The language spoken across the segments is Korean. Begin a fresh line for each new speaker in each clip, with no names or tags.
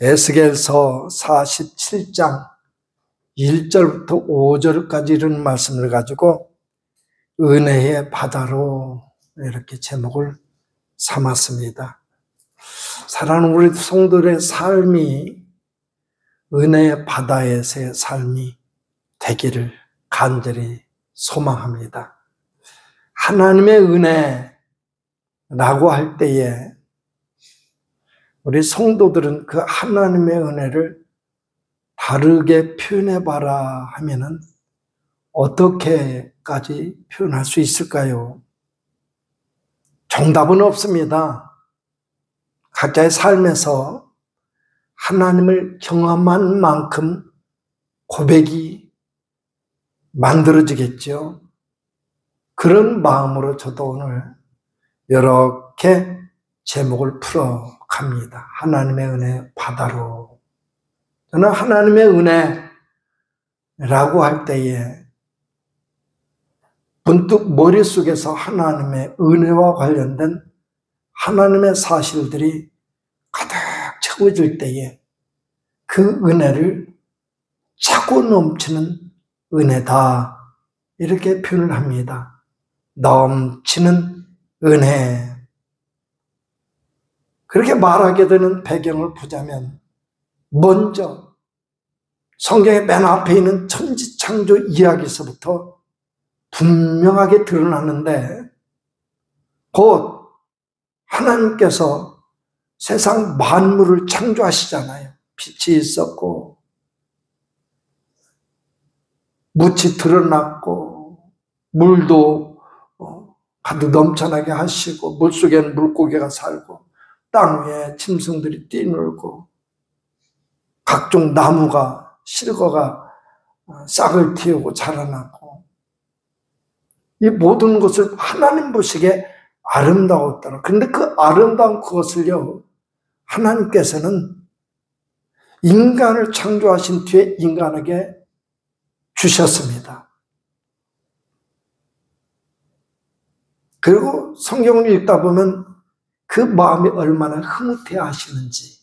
에스겔서 47장 1절부터 5절까지 이런 말씀을 가지고 은혜의 바다로 이렇게 제목을 삼았습니다. 사랑하는 우리 성도들의 삶이 은혜의 바다에서의 삶이 되기를 간절히 소망합니다. 하나님의 은혜라고 할 때에 우리 성도들은 그 하나님의 은혜를 다르게 표현해봐라 하면은 어떻게까지 표현할 수 있을까요? 정답은 없습니다. 각자의 삶에서 하나님을 경험한 만큼 고백이 만들어지겠죠. 그런 마음으로 저도 오늘 이렇게 제목을 풀어갑니다. 하나님의 은혜 바다로. 저는 하나님의 은혜라고 할 때에 문득 머릿속에서 하나님의 은혜와 관련된 하나님의 사실들이 가득 채워질 때에 그 은혜를 차고 넘치는 은혜다 이렇게 표현을 합니다. 넘치는 은혜. 그렇게 말하게 되는 배경을 보자면 먼저 성경의 맨 앞에 있는 천지창조 이야기에서부터 분명하게 드러나는데 곧 하나님께서 세상 만물을 창조하시잖아요. 빛이 있었고 묻이 드러났고 물도 가득 넘쳐나게 하시고 물속에는 물고기가 살고 땅 위에 짐승들이 뛰놀고 각종 나무가 실과가 싹을 틔우고 자라나고 이 모든 것을 하나님 보시기에 아름다웠더라. 그런데 그 아름다운 그것을요 하나님께서는 인간을 창조하신 뒤에 인간에게 주셨습니다. 그리고 성경을 읽다 보면 그 마음이 얼마나 흐뭇해 하시는지.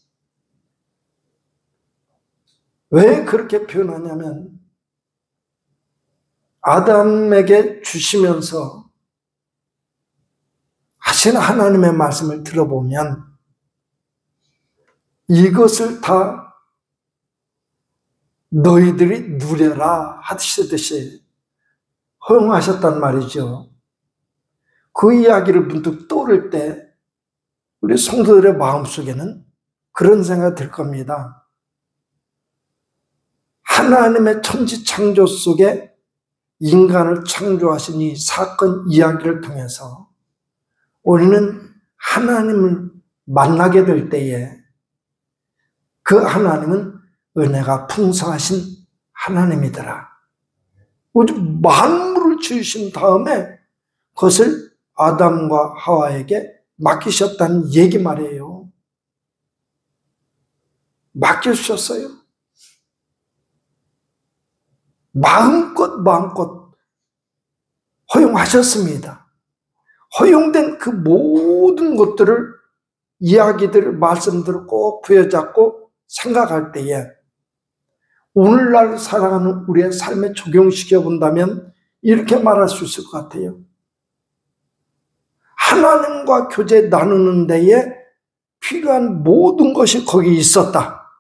왜 그렇게 표현하냐면 아담에게 주시면서 하신 하나님의 말씀을 들어보면 이것을 다 너희들이 누려라 하시듯이 허용하셨단 말이죠. 그 이야기를 문득 떠오를 때 우리 성도들의 마음속에는 그런 생각이 들 겁니다. 하나님의 천지창조 속에 인간을 창조하신 이 사건 이야기를 통해서 우리는 하나님을 만나게 될 때에 그 하나님은 은혜가 풍성하신 하나님이더라. 우리 만물을 지으신 다음에 그것을 아담과 하와에게 맡기셨다는 얘기 말이에요. 맡겨주셨어요. 마음껏 허용하셨습니다. 허용된 그 모든 것들을 이야기들을 말씀들을 꼭 부여잡고 생각할 때에 오늘날 살아가는 우리의 삶에 적용시켜 본다면 이렇게 말할 수 있을 것 같아요. 하나님과 교제 나누는 데에 필요한 모든 것이 거기 있었다.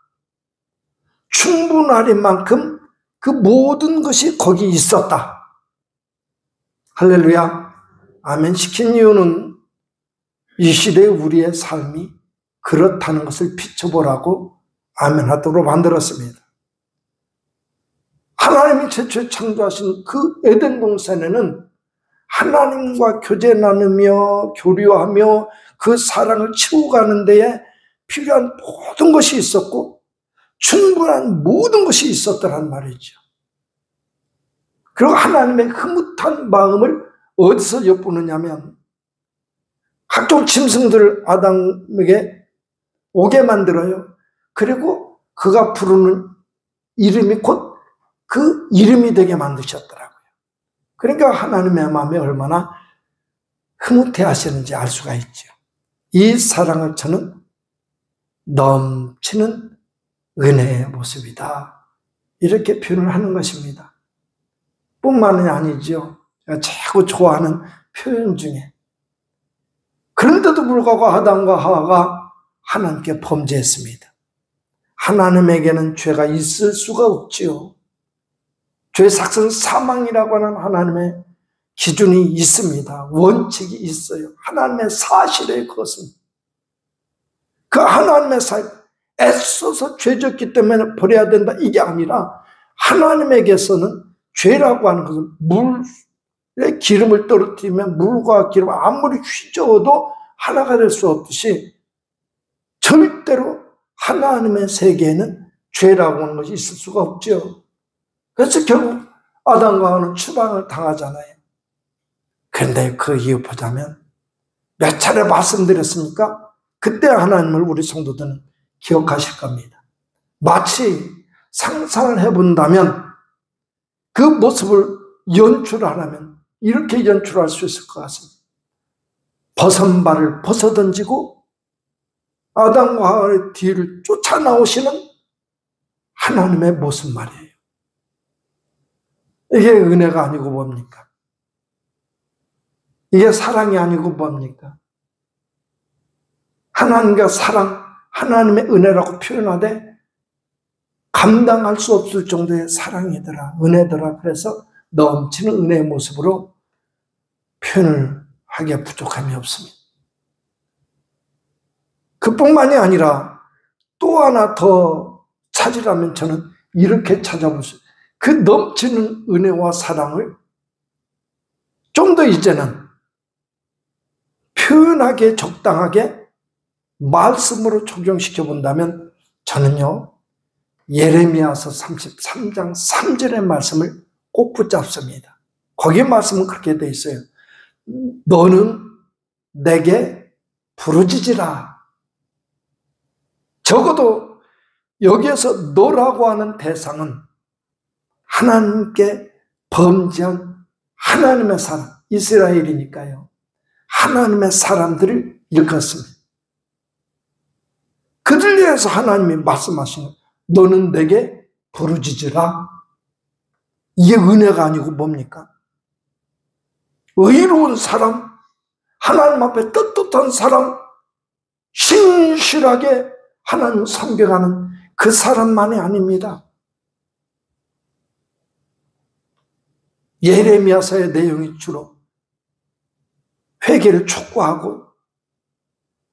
충분할 만큼 그 모든 것이 거기 있었다. 할렐루야. 아멘 시킨 이유는 이 시대의 우리의 삶이 그렇다는 것을 비춰보라고 아멘 하도록 만들었습니다. 하나님이 최초에 창조하신 그 에덴 동산에는 하나님과 교제 나누며 교류하며 그 사랑을 치고가는 데에 필요한 모든 것이 있었고 충분한 모든 것이 있었더란 말이죠. 그리고 하나님의 흐뭇한 마음을 어디서 엿보느냐면 각종 짐승들을 아담에게 오게 만들어요. 그리고 그가 부르는 이름이 곧 그 이름이 되게 만드셨더라고요. 그러니까 하나님의 마음이 얼마나 흐뭇해 하시는지 알 수가 있죠. 이 사랑을 저는 넘치는 은혜의 모습이다. 이렇게 표현을 하는 것입니다. 뿐만이 아니죠. 제가 최고 좋아하는 표현 중에. 그런데도 불구하고 아담과 하와가 하나님께 범죄했습니다. 하나님에게는 죄가 있을 수가 없지요. 죄의 삭은 사망이라고 하는 하나님의 기준이 있습니다. 원칙이 있어요. 하나님의 사실에 그것은. 그 하나님의 사실, 애써서 죄졌기 때문에 버려야 된다 이게 아니라 하나님에게서는 죄라고 하는 것은 물에 기름을 떨어뜨리면 물과 기름 아무리 휘저어도 하나가 될 수 없듯이 절대로 하나님의 세계에는 죄라고 하는 것이 있을 수가 없죠. 그래서 결국 아담과 하와는 추방을 당하잖아요. 그런데 그 이유 보자면 몇 차례 말씀드렸습니까? 그때 하나님을 우리 성도들은 기억하실 겁니다. 마치 상상을 해본다면 그 모습을 연출하려면 이렇게 연출할 수 있을 것 같습니다. 벗은 발을 벗어던지고 아담과 하와의 뒤를 쫓아 나오시는 하나님의 모습 말이에요. 이게 은혜가 아니고 뭡니까? 이게 사랑이 아니고 뭡니까? 하나님과 사랑, 하나님의 은혜라고 표현하되 감당할 수 없을 정도의 사랑이더라, 은혜더라. 그래서 넘치는 은혜의 모습으로 표현을 하기에 부족함이 없습니다. 그뿐만이 아니라 또 하나 더 찾으라면 저는 이렇게 찾아볼 수 있어요. 그 넘치는 은혜와 사랑을 좀 더 이제는 표현하게 적당하게 말씀으로 적용시켜 본다면 저는요, 예레미야서 33장 3절의 말씀을 꼭 붙잡습니다. 거기 말씀은 그렇게 돼 있어요. 너는 내게 부르짖으라. 적어도 여기에서 너라고 하는 대상은 하나님께 범죄한 하나님의 사람, 이스라엘이니까요. 하나님의 사람들을 일컫습니다. 그들 위해서 하나님이 말씀하시는 너는 내게 부르짖으라. 이게 은혜가 아니고 뭡니까? 의로운 사람, 하나님 앞에 떳떳한 사람, 신실하게 하나님 섬겨가는 그 사람만이 아닙니다. 예레미야서의 내용이 주로 회개를 촉구하고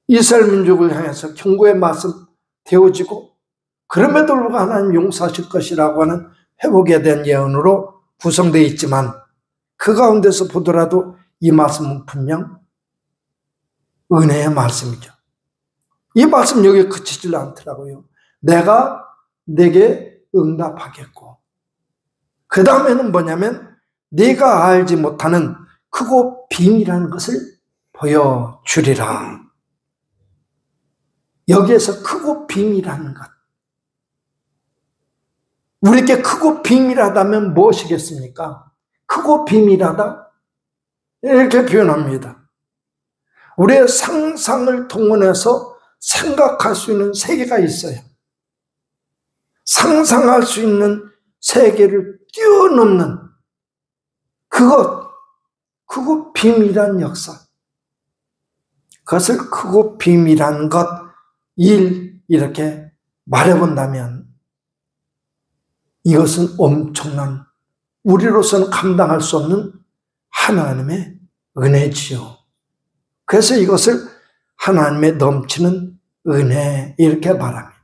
이스라엘 민족을 향해서 경고의 말씀 되어지고 그럼에도 불구하고 하나님 용서하실 것이라고 하는 회복에 대한 예언으로 구성되어 있지만 그 가운데서 보더라도 이 말씀은 분명 은혜의 말씀이죠. 이 말씀 여기에 그치질 않더라고요. 내가 내게 응답하겠고 그 다음에는 뭐냐면 네가 알지 못하는 크고 비밀한 것을 보여주리라. 여기에서 크고 비밀한 것. 우리에게 크고 비밀하다면 무엇이겠습니까? 크고 비밀하다? 이렇게 표현합니다. 우리의 상상을 동원해서 생각할 수 있는 세계가 있어요. 상상할 수 있는 세계를 뛰어넘는 그것, 크고 비밀한 역사. 그것을 크고 비밀한 것, 일, 이렇게 말해본다면 이것은 엄청난, 우리로서는 감당할 수 없는 하나님의 은혜지요. 그래서 이것을 하나님의 넘치는 은혜 이렇게 말합니다.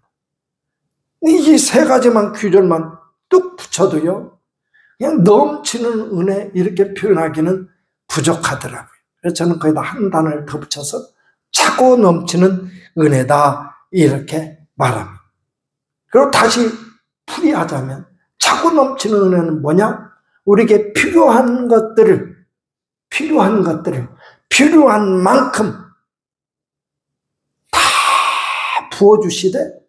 이 세 가지만 규절만 뚝 붙여도요, 그냥 넘치는 은혜 이렇게 표현하기는 부족하더라고요. 그래서 저는 거기다 한 단어를 더 붙여서 차고 넘치는 은혜다 이렇게 말합니다. 그리고 다시 풀이하자면 차고 넘치는 은혜는 뭐냐? 우리에게 필요한 것들을 필요한 만큼 다 부어주시되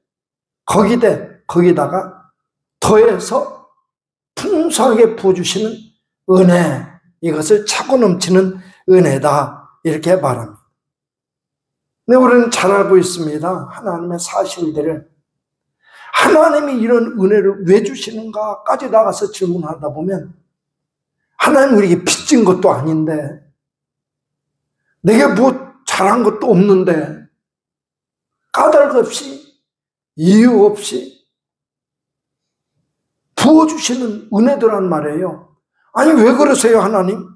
거기다가 더해서 풍성하게 부어주시는 은혜, 이것을 차고 넘치는 은혜다 이렇게 말합니다. 근데 우리는 잘 알고 있습니다. 하나님의 사실들을. 하나님이 이런 은혜를 왜 주시는가까지 나가서 질문하다 보면 하나님 우리에게 빚진 것도 아닌데 내게 뭐 잘한 것도 없는데 까닭 없이 이유 없이 부어주시는 은혜더란 말이에요. 아니 왜 그러세요 하나님?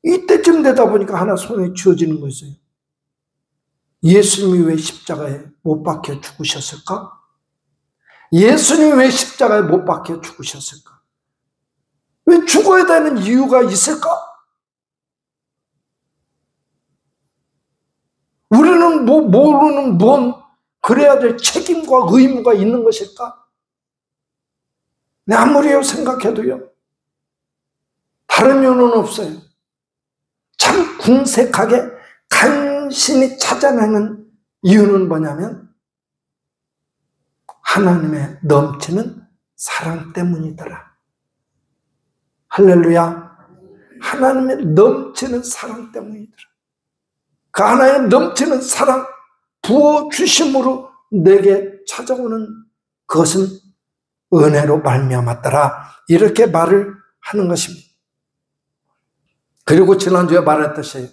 이때쯤 되다 보니까 하나 손에 쥐어지는 거였어요. 예수님이 왜 십자가에 못 박혀 죽으셨을까? 예수님이 왜 십자가에 못 박혀 죽으셨을까? 왜 죽어야 되는 이유가 있을까? 우리는 모르는 뭔 그래야 될 책임과 의무가 있는 것일까? 아무리 생각해도요. 다른 이유는 없어요. 참 궁색하게 간신히 찾아내는 이유는 뭐냐면 하나님의 넘치는 사랑 때문이더라. 할렐루야. 하나님의 넘치는 사랑 때문이더라. 그 하나님의 넘치는 사랑 부어주심으로 내게 찾아오는 그것은 은혜로 말미암았더라. 이렇게 말을 하는 것입니다. 그리고 지난주에 말했듯이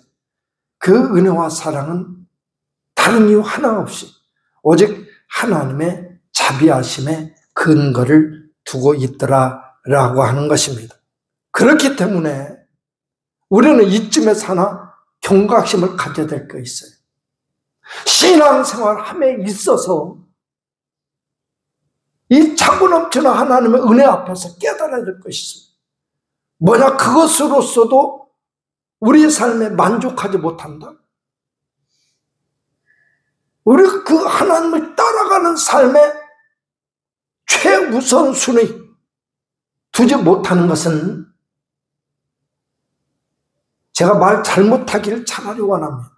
그 은혜와 사랑은 다른 이유 하나 없이 오직 하나님의 자비하심의 근거를 두고 있더라라고 하는 것입니다. 그렇기 때문에 우리는 이쯤에서 하나 경각심을 가져야 될 게 있어요. 신앙생활함에 있어서 이 차고 넘치는 하나님의 은혜 앞에서 깨달아야 될 것이 있습니다. 뭐냐, 그것으로서도 우리의 삶에 만족하지 못한다. 우리 그 하나님을 따라가는 삶의 최우선순위 두지 못하는 것은 제가 말 잘못하기를 차라리 원합니다.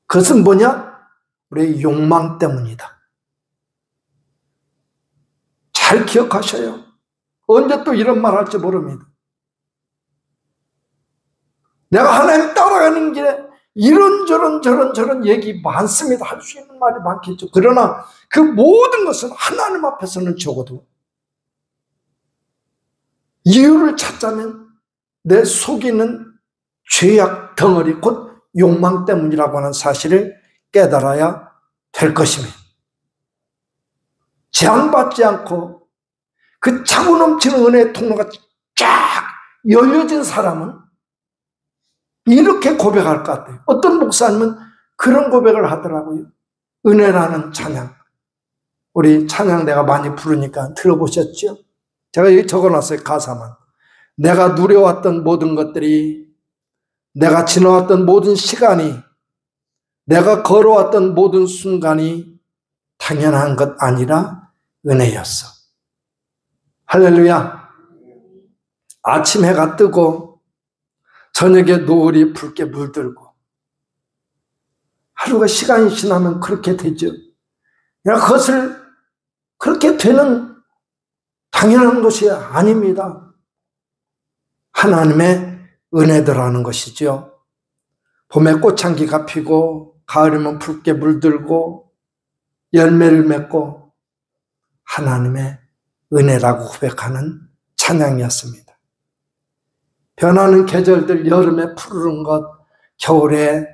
그것은 뭐냐? 우리의 욕망 때문이다. 잘 기억하셔요. 언제 또 이런 말 할지 모릅니다. 내가 하나님 따라가는 길에 이런저런 얘기 많습니다. 할 수 있는 말이 많겠죠. 그러나 그 모든 것은 하나님 앞에서는 적어도 이유를 찾자면 내 속에 있는 죄악 덩어리 곧 욕망 때문이라고 하는 사실을 깨달아야 될 것입니다. 제한받지 않고 그 차고 넘치는 은혜의 통로가 쫙 열려진 사람은 이렇게 고백할 것 같아요. 어떤 목사님은 그런 고백을 하더라고요. 은혜라는 찬양. 우리 찬양 내가 많이 부르니까 들어보셨죠? 제가 여기 적어놨어요. 가사만. 내가 누려왔던 모든 것들이, 내가 지나왔던 모든 시간이, 내가 걸어왔던 모든 순간이 당연한 것 아니라 은혜였어. 할렐루야. 아침 해가 뜨고 저녁에 노을이 붉게 물들고 하루가 시간이 지나면 그렇게 되죠. 그것을 그렇게 되는 당연한 것이 아닙니다. 하나님의 은혜더라는 것이죠. 봄에 꽃향기가 피고 가을이면 붉게 물들고 열매를 맺고 하나님의 은혜라고 고백하는 찬양이었습니다. 변하는 계절들, 여름에 푸르른 것, 겨울에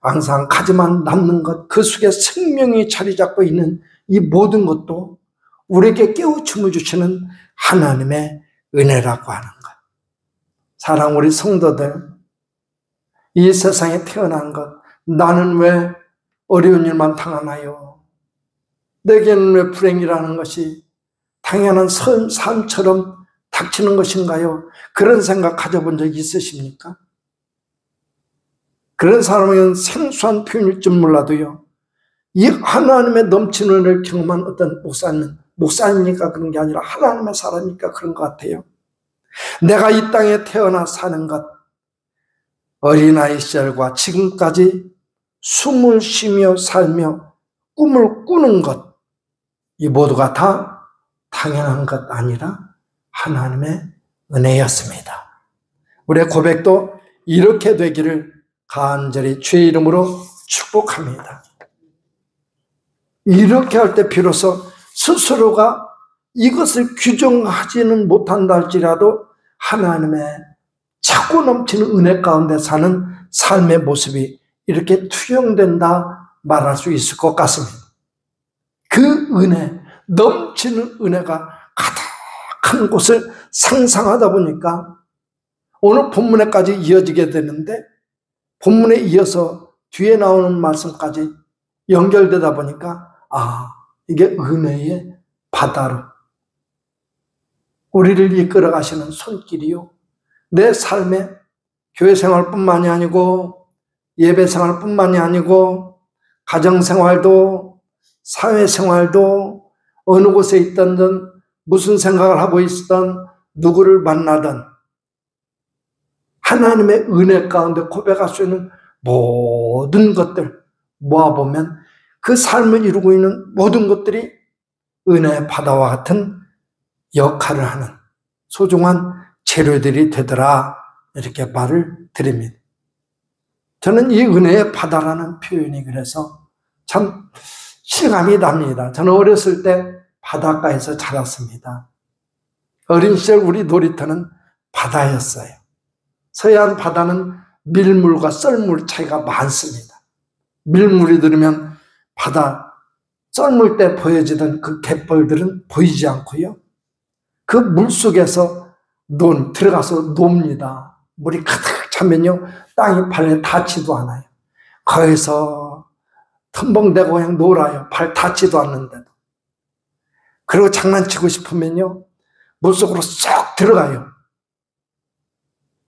항상 가지만 남는 것, 그 속에 생명이 자리 잡고 있는 이 모든 것도 우리에게 깨우침을 주시는 하나님의 은혜라고 하는 것. 사랑 우리 성도들, 이 세상에 태어난 것, 나는 왜 어려운 일만 당하나요? 내게는 왜 불행이라는 것이 당연한 삶처럼 닥치는 것인가요? 그런 생각 가져본 적 있으십니까? 그런 사람은 생소한 표현일 줄 몰라도요, 이 하나님의 넘치는 은혜를 경험한 어떤 목사님이니까 그런 게 아니라 하나님의 사람이니까 그런 것 같아요. 내가 이 땅에 태어나 사는 것, 어린아이 시절과 지금까지 숨을 쉬며 살며 꿈을 꾸는 것, 이 모두가 다 당연한 것 아니라 하나님의 은혜였습니다. 우리의 고백도 이렇게 되기를 간절히 주의 이름으로 축복합니다. 이렇게 할 때 비로소 스스로가 이것을 규정하지는 못한다 할지라도 하나님의 차고 넘치는 은혜 가운데 사는 삶의 모습이 이렇게 투영된다 말할 수 있을 것 같습니다. 그 은혜, 넘치는 은혜가 가득한 곳을 상상하다 보니까 오늘 본문에까지 이어지게 되는데, 본문에 이어서 뒤에 나오는 말씀까지 연결되다 보니까 이게 은혜의 바다로 우리를 이끌어 가시는 손길이요, 내 삶의 교회 생활뿐만이 아니고 예배 생활뿐만이 아니고 가정생활도 사회생활도 어느 곳에 있든 무슨 생각을 하고 있든 누구를 만나든 하나님의 은혜 가운데 고백할 수 있는 모든 것들 모아보면 그 삶을 이루고 있는 모든 것들이 은혜의 바다와 같은 역할을 하는 소중한 재료들이 되더라, 이렇게 말을 드립니다. 저는 이 은혜의 바다라는 표현이 그래서 참 실감이 납니다. 저는 어렸을 때 바닷가에서 자랐습니다. 어린 시절 우리 놀이터는 바다였어요. 서해안 바다는 밀물과 썰물 차이가 많습니다. 밀물이 들으면 바다 썰물 때 보여지던 그 갯벌들은 보이지 않고요, 그 물속에서 들어가서 놉니다. 물이 가득 차면요, 땅이 발에 닿지도 않아요. 거기서 텀벙대고 그냥 놀아요. 발 닿지도 않는데도. 그리고 장난치고 싶으면요, 물속으로 쏙 들어가요.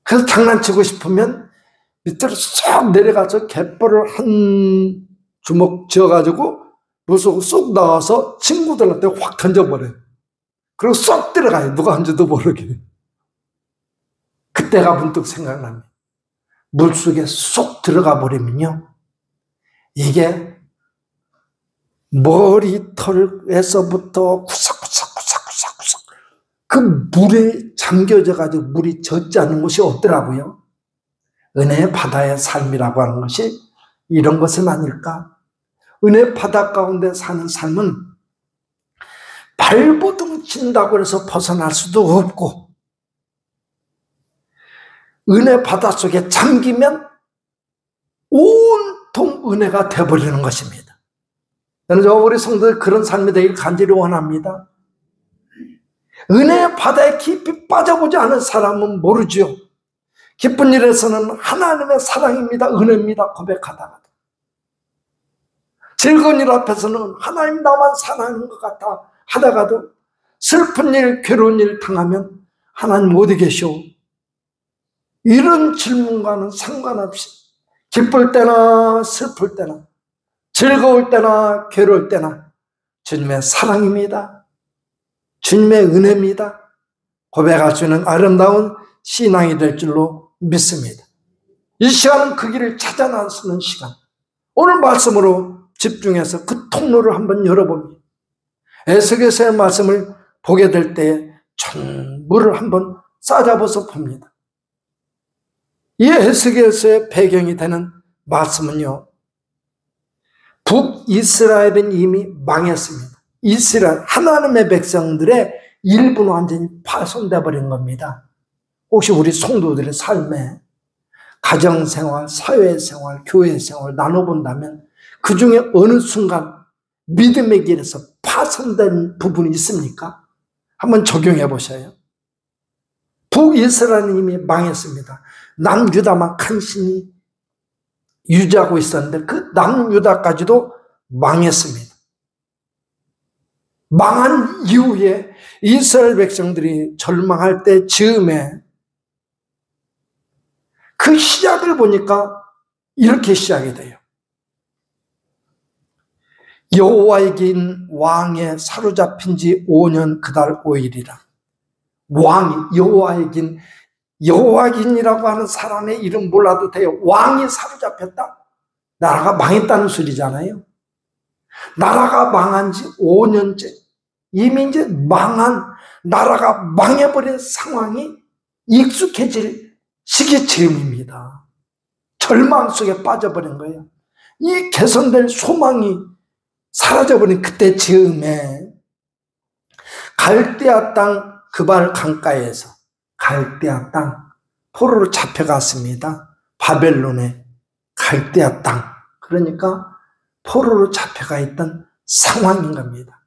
그래서 장난치고 싶으면 밑으로 쏙 내려가서 갯벌을 한 주먹 쥐어가지고 물속으로 쏙 나와서 친구들한테 확 던져버려요. 그리고 쏙 들어가요. 누가 한지도 모르게. 그때가 문득 생각납니다. 물속에 쏙 들어가 버리면요, 이게 머리털에서부터 구석구석구석구석구석 그 물에 잠겨져 가지고 물이 젖지 않는 것이 없더라고요. 은혜의 바다의 삶이라고 하는 것이 이런 것은 아닐까? 은혜 바다 가운데 사는 삶은 발버둥 친다고 해서 벗어날 수도 없고, 은혜 바다 속에 잠기면 온통 은혜가 되어버리는 것입니다. 저는 우리 성도들 그런 삶이 되길 간절히 원합니다. 은혜의 바다에 깊이 빠져보지 않은 사람은 모르죠. 기쁜 일에서는 하나님의 사랑입니다, 은혜입니다 고백하다가도, 즐거운 일 앞에서는 하나님 나만 사랑하는 것 같아 하다가도, 슬픈 일, 괴로운 일 당하면 하나님 어디 계시오? 이런 질문과는 상관없이 기쁠 때나 슬플 때나 즐거울 때나 괴로울 때나 주님의 사랑입니다, 주님의 은혜입니다 고백할 수 있는 아름다운 신앙이 될 줄로 믿습니다. 이 시간은 그 길을 찾아 나서는 시간, 오늘 말씀으로 집중해서 그 통로를 한번 열어봅니다. 에스겔서의 말씀을 보게 될 때에 전부를 한번 싸잡아서 봅니다. 이 에스겔서의 배경이 되는 말씀은요, 북이스라엘은 이미 망했습니다. 이스라엘, 하나님의 백성들의 일부는 완전히 파손되어 버린 겁니다. 혹시 우리 성도들의 삶에 가정생활, 사회생활, 교회생활 나눠본다면 그 중에 어느 순간 믿음의 길에서 파손된 부분이 있습니까? 한번 적용해 보셔요. 북이스라엘은 이미 망했습니다. 남유다만 간신히 유지하고 있었는데 그 남유다까지도 망했습니다. 망한 이후에 이스라엘 백성들이 절망할 때 즈음에 그 시작을 보니까 이렇게 시작이 돼요. 여호와에겐 왕에 사로잡힌 지 5년 그달 5일이라. 왕이 여호와에겐, 여호와긴이라고 하는 사람의 이름 몰라도 돼요. 왕이 사로잡혔다? 나라가 망했다는 소리잖아요. 나라가 망한 지 5년째, 이미 이제 망한, 나라가 망해버린 상황이 익숙해질 시기쯤입니다. 절망 속에 빠져버린 거예요. 이 개선될 소망이 사라져버린 그때 즈음에 갈대아 땅 그발 강가에서 갈대아 땅 포로로 잡혀갔습니다. 바벨론의 갈대아 땅, 그러니까 포로로 잡혀가 있던 상황인 겁니다.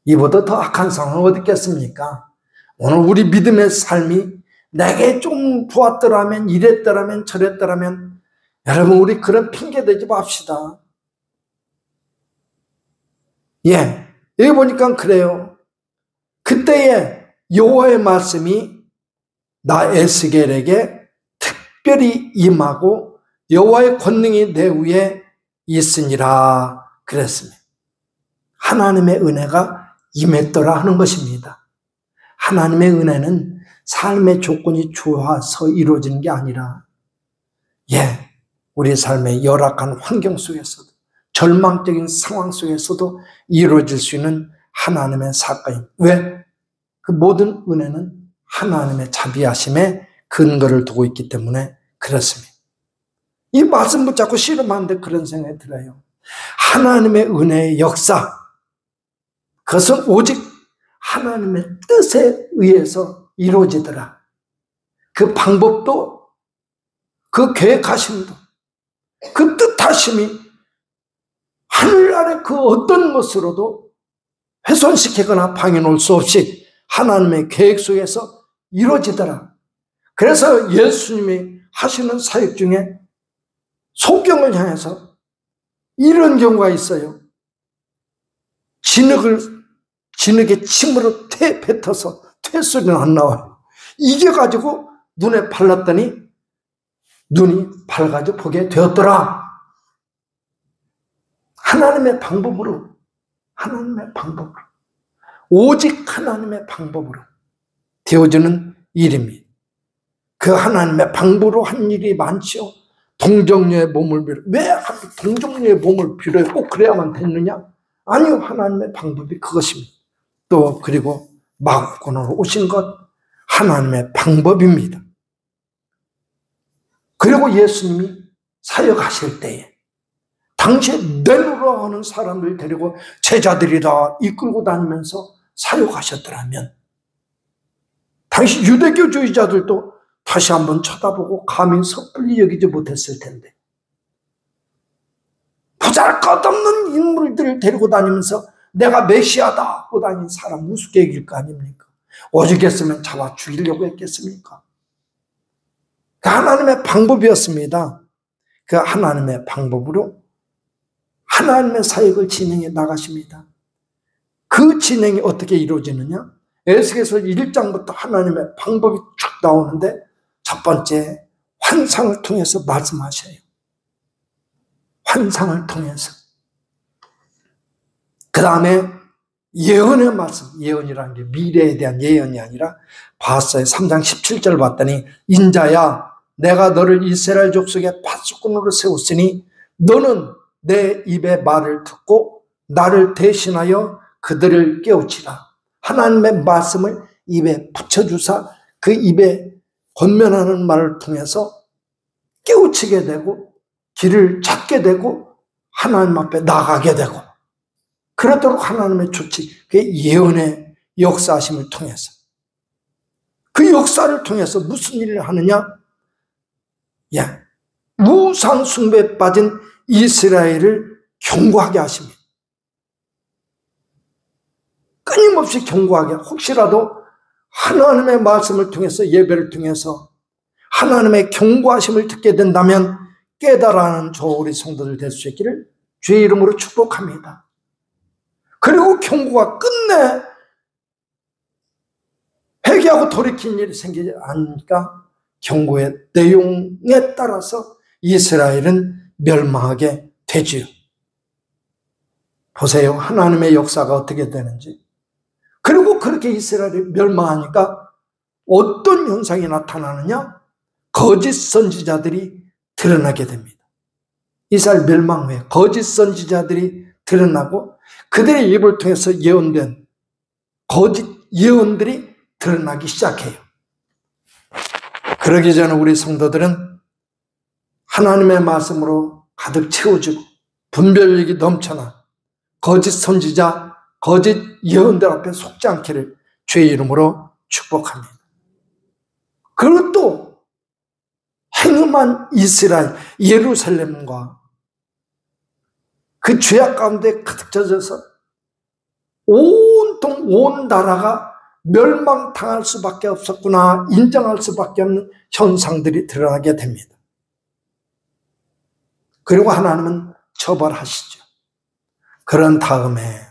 이보다 더 악한 상황은 어디 있겠습니까? 오늘 우리 믿음의 삶이 내게 좀 좋았더라면, 이랬더라면, 저랬더라면, 여러분 우리 그런 핑계 대지 맙시다. 예, 여기 보니까 그래요. 그때에 여호와의 말씀이 나 에스겔에게 특별히 임하고 여호와의 권능이 내 위에 있으니라 그랬습니다. 하나님의 은혜가 임했더라 하는 것입니다. 하나님의 은혜는 삶의 조건이 좋아서 이루어지는 게 아니라, 우리 삶의 열악한 환경 속에서도, 절망적인 상황 속에서도 이루어질 수 있는 하나님의 사건입니다. 왜? 그 모든 은혜는 하나님의 자비하심에 근거를 두고 있기 때문에 그렇습니다. 이 말씀 붙잡고 씨름하는데 그런 생각이 들어요. 하나님의 은혜의 역사, 그것은 오직 하나님의 뜻에 의해서 이루어지더라. 그 방법도, 그 계획하심도, 그 뜻하심이 하늘 아래 그 어떤 것으로도 훼손시키거나 방해놓을 수 없이 하나님의 계획 속에서 이루어지더라. 그래서 예수님이 하시는 사역 중에 소경을 향해서 이런 경우가 있어요. 진흙에 침으로 뱉어서 퇴소리는 안 나와요. 이겨가지고 눈에 발랐더니 눈이 밝아져 보게 되었더라. 하나님의 방법으로, 오직 하나님의 방법으로 되어지는 일입니다. 그 하나님의 방법으로 한 일이 많지요. 동정녀의 몸을 빌어. 왜 동정녀의 몸을 빌어요? 꼭 그래야만 됐느냐? 아니요, 하나님의 방법이 그것입니다. 또 그리고 마구간으로 오신 것, 하나님의 방법입니다. 그리고 예수님이 사역하실 때에 당시에 내노라 하는 사람들 데리고 제자들이 다 이끌고 다니면서 사역하셨더라면 당시 유대교주의자들도 다시 한번 쳐다보고 감히 섣불리 여기지 못했을 텐데, 보잘것없는 인물들을 데리고 다니면서 내가 메시아다 하고 다니는 사람 우습게 여길 거 아닙니까? 오죽했으면 잡아 죽이려고 했겠습니까? 그 하나님의 방법이었습니다. 그 하나님의 방법으로 하나님의 사역을 진행해 나가십니다. 그 진행이 어떻게 이루어지느냐? 에스겔서 1장부터 하나님의 방법이 쭉 나오는데, 첫 번째 환상을 통해서 말씀하셔요. 환상을 통해서. 그 다음에 예언의 말씀, 예언이라는 게 미래에 대한 예언이 아니라 봤어요. 3장 17절 봤더니, 인자야 내가 너를 이스라엘 족속의 파수꾼으로 세웠으니 너는 내 입의 말을 듣고 나를 대신하여 그들을 깨우치라. 하나님의 말씀을 입에 붙여주사 그 입에 권면하는 말을 통해서 깨우치게 되고 길을 찾게 되고 하나님 앞에 나가게 되고, 그러도록 하나님의 조치, 그 예언의 역사하심을 통해서, 그 역사를 통해서 무슨 일을 하느냐? 우상 숭배에 빠진 이스라엘을 경고하게 하십니다. 끊임없이 경고하게, 혹시라도 하나님의 말씀을 통해서, 예배를 통해서 하나님의 경고하심을 듣게 된다면 깨달아하는 저 우리 성도들 될 수 있기를 주의 이름으로 축복합니다. 그리고 경고가 끝내 회개하고 돌이킨 일이 생기지 않으니까 경고의 내용에 따라서 이스라엘은 멸망하게 되지요. 보세요, 하나님의 역사가 어떻게 되는지. 그리고 그렇게 이스라엘이 멸망하니까 어떤 현상이 나타나느냐? 거짓 선지자들이 드러나게 됩니다. 이스라엘 멸망 후에 거짓 선지자들이 드러나고 그들의 입을 통해서 예언된 거짓 예언들이 드러나기 시작해요. 그러기 전에 우리 성도들은 하나님의 말씀으로 가득 채워지고 분별력이 넘쳐나 거짓 선지자, 거짓 예언들 앞에 속지 않기를 주의 이름으로 축복합니다. 그리고 또 행음한 이스라엘, 예루살렘과 그 죄악 가운데 가득 젖어서 온통 온 나라가 멸망당할 수밖에 없었구나 인정할 수밖에 없는 현상들이 드러나게 됩니다. 그리고 하나님은 처벌하시죠. 그런 다음에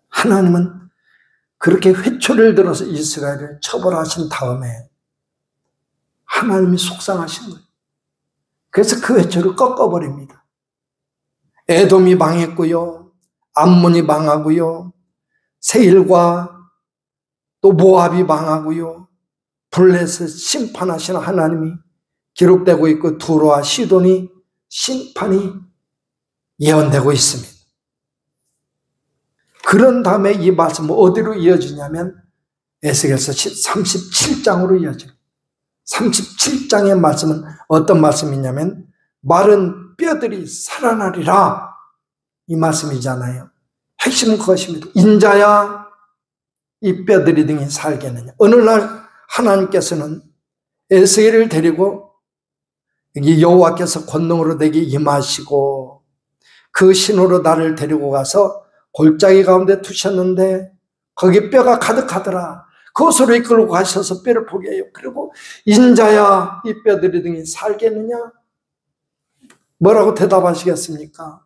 하나님은 그렇게 회초를 들어서 이스라엘을 처벌하신 다음에 하나님이 속상하신 거예요. 그래서 그 회초를 꺾어버립니다. 에돔이 망했고요, 암몬이 망하고요, 세일과 또 모압이 망하고요, 블레셋 심판하시는 하나님이 기록되고 있고 두로와 시돈이 심판이 예언되고 있습니다. 그런 다음에 이 말씀은 어디로 이어지냐면 에스겔서 37장으로 이어져요. 37장의 말씀은 어떤 말씀이냐면 마른 뼈들이 살아나리라 이 말씀이잖아요. 핵심은 그것입니다. 인자야 이 뼈들이 등이 살겠느냐. 어느 날 하나님께서는 에스겔을 데리고 여호와께서 권능으로 내게 임하시고 그 신호로 나를 데리고 가서 골짜기 가운데 두셨는데 거기 뼈가 가득하더라. 그곳으로 이끌고 가셔서 뼈를 보게 해요. 그리고 인자야 이 뼈들이 등이 살겠느냐? 뭐라고 대답하시겠습니까?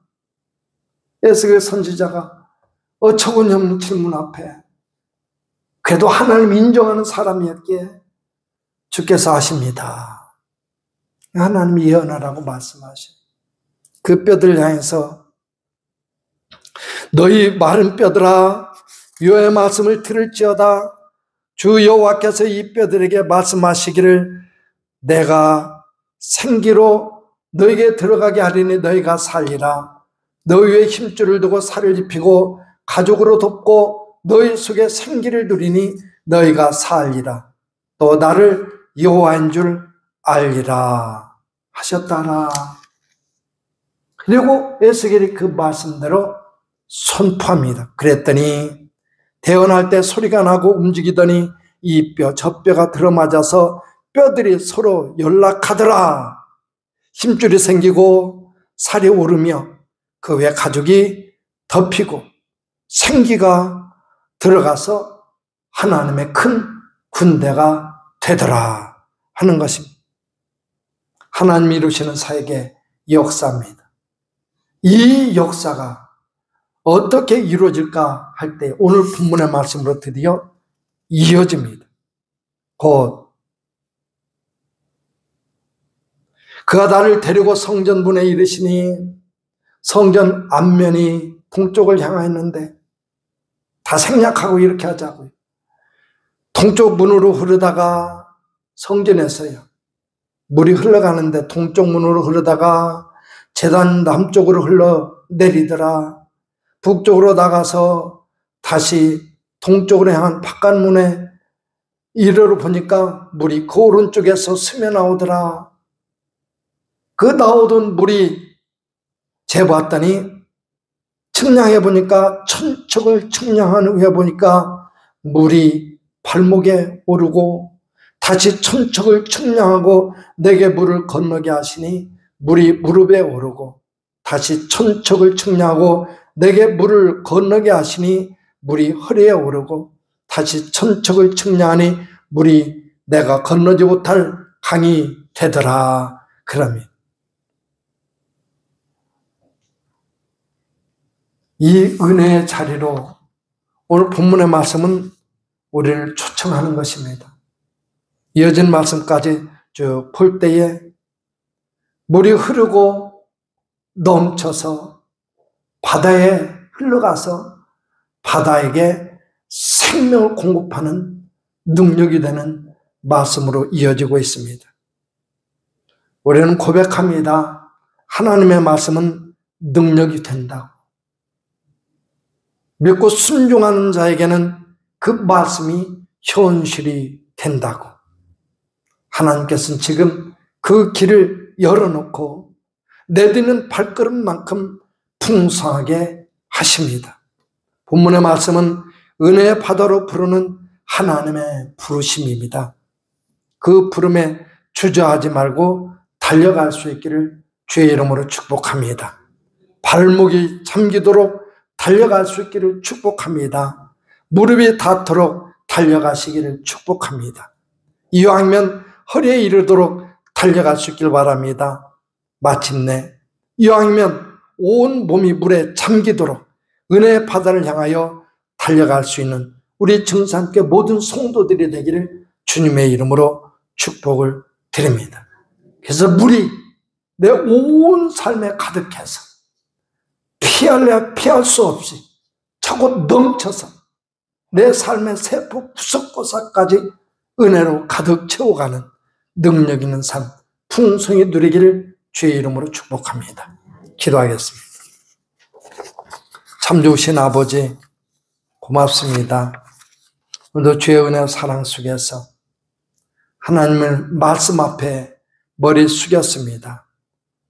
에스겔 선지자가 어처구니없는 질문 앞에 그래도 하나님 인정하는 사람이었기에 주께서 아십니다. 하나님이 예언하라고 말씀하셔요. 그 뼈들 향해서 너희 마른 뼈들아 여호와의 말씀을 들을지어다. 주 여호와께서 이 뼈들에게 말씀하시기를 내가 생기로 너에게 들어가게 하리니 너희가 살리라. 너희 위에 힘줄을 두고 살을 입히고 가죽으로 덮고 너희 속에 생기를 누리니 너희가 살리라. 또 나를 여호와인 줄 알리라 하셨다라. 그리고 에스겔이 그 말씀대로 선포합니다. 그랬더니 태어날 때 소리가 나고 움직이더니 이 뼈 저 뼈가 들어맞아서 뼈들이 서로 연락하더라. 힘줄이 생기고 살이 오르며 그 위에 가죽이 덮이고 생기가 들어가서 하나님의 큰 군대가 되더라 하는 것입니다. 하나님이 이루시는 사역의 역사입니다. 이 역사가 어떻게 이루어질까 할 때 오늘 본문의 말씀으로 드디어 이어집니다. 곧 그가 나를 데리고 성전문에 이르시니 성전 앞면이 동쪽을 향하였는데 다 생략하고 이렇게 하자고요. 동쪽 문으로 흐르다가 성전에서요 물이 흘러가는데 동쪽 문으로 흐르다가 제단 남쪽으로 흘러내리더라. 북쪽으로 나가서 다시 동쪽으로 향한 바깥문에 이르러 보니까 물이 그 오른쪽에서 스며 나오더라. 그 나오던 물이 재봤더니 측량해 보니까 천척을 측량한 후에 보니까 물이 발목에 오르고 다시 천척을 측량하고 내게 물을 건너게 하시니 물이 무릎에 오르고 다시 천척을 측량하고 내게 물을 건너게 하시니 물이 허리에 오르고 다시 천척을 측량하니 물이 내가 건너지 못할 강이 되더라. 그러면 이 은혜의 자리로 오늘 본문의 말씀은 우리를 초청하는 것입니다. 이어진 말씀까지 쭉 볼 때에 물이 흐르고 넘쳐서 바다에 흘러가서 바다에게 생명을 공급하는 능력이 되는 말씀으로 이어지고 있습니다. 우리는 고백합니다. 하나님의 말씀은 능력이 된다고. 믿고 순종하는 자에게는 그 말씀이 현실이 된다고. 하나님께서는 지금 그 길을 열어놓고 내딛는 발걸음만큼 풍성하게 하십니다. 본문의 말씀은 은혜의 바다로 부르는 하나님의 부르심입니다. 그 부름에 주저하지 말고 달려갈 수 있기를 주의 이름으로 축복합니다. 발목이 잠기도록 달려갈 수 있기를 축복합니다. 무릎이 닿도록 달려가시기를 축복합니다. 이왕이면 허리에 이르도록 달려갈 수 있길 바랍니다. 마침내 이왕이면 온 몸이 물에 잠기도록 은혜의 바다를 향하여 달려갈 수 있는 우리 정상교회 모든 성도들이 되기를 주님의 이름으로 축복을 드립니다. 그래서 물이 내 온 삶에 가득해서 피할래야 피할 수 없이 차고 넘쳐서 내 삶의 세포 구석구석까지 은혜로 가득 채워가는 능력 있는 삶, 풍성히 누리기를 주의 이름으로 축복합니다. 기도하겠습니다. 참 좋으신 아버지 고맙습니다. 오늘도 주의 은혜와 사랑 속에서 하나님의 말씀 앞에 머리 숙였습니다.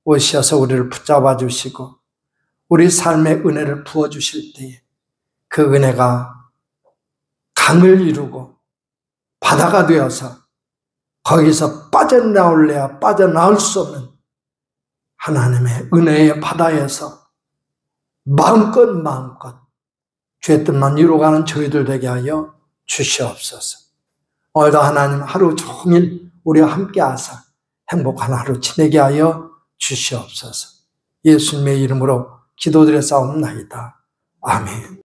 오셔서 우리를 붙잡아 주시고 우리 삶의 은혜를 부어주실 때에 그 은혜가 강을 이루고 바다가 되어서 거기서 빠져나올래야 빠져나올 수 없는 하나님의 은혜의 바다에서 마음껏 주의 뜻만 이루어가는 저희들 되게 하여 주시옵소서. 오늘도 하나님 하루 종일 우리와 함께 하사 행복한 하루 지내게 하여 주시옵소서. 예수님의 이름으로 기도드려 싸움나이다. 아멘.